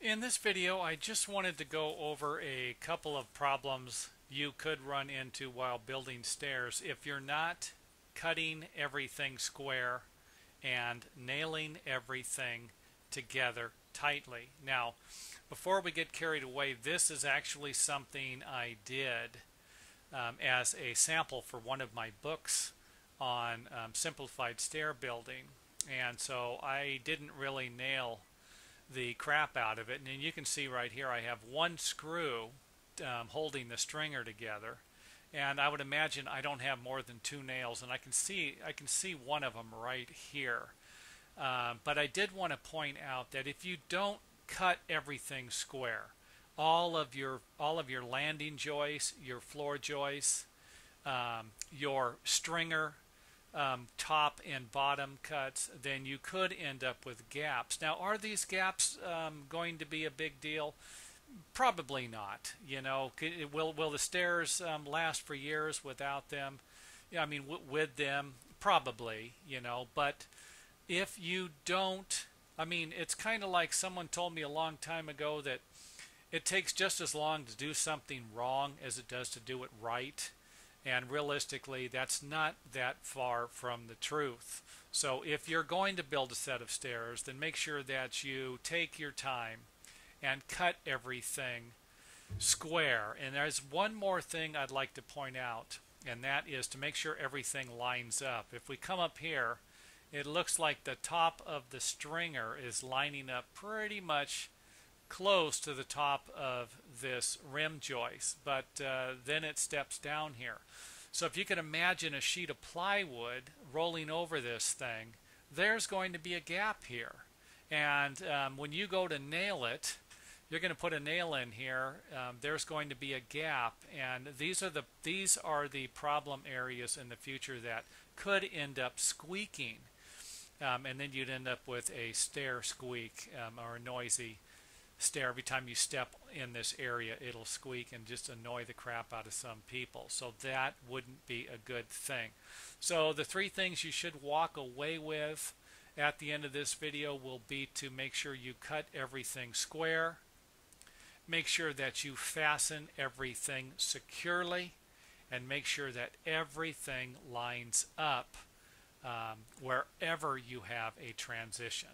In this video, I just wanted to go over a couple of problems you could run into while building stairs if you're not cutting everything square and nailing everything together tightly. Now, before we get carried away, this is actually something I did as a sample for one of my books on simplified stair building. And so I didn't really nail the crap out of it, and then you can see right here I have one screw holding the stringer together, and I would imagine I don't have more than two nails, and I can see one of them right here. But I did want to point out that if you don't cut everything square, all of your landing joists, your floor joists, your stringer top and bottom cuts, then you could end up with gaps. Now, are these gaps going to be a big deal? Probably not. You know, will the stairs last for years without them? Yeah, I mean, with them, probably. You know, but if you don't, I mean, it's kind of like someone told me a long time ago that it takes just as long to do something wrong as it does to do it right. And realistically, that's not that far from the truth. So if you're going to build a set of stairs, then make sure that you take your time and cut everything square. And there's one more thing I'd like to point out, and that is to make sure everything lines up. If we come up here, it looks like the top of the stringer is lining up pretty much close to the top of this rim joist, but then it steps down here. So if you can imagine a sheet of plywood rolling over this thing, there's going to be a gap here. And when you go to nail it, you're going to put a nail in here. There's going to be a gap, and these are the problem areas in the future that could end up squeaking, and then you'd end up with a stair squeak or a noisy stair. Every time you step in this area, it'll squeak and just annoy the crap out of some people. So that wouldn't be a good thing. So the three things you should walk away with at the end of this video will be to make sure you cut everything square, make sure that you fasten everything securely, and make sure that everything lines up wherever you have a transition.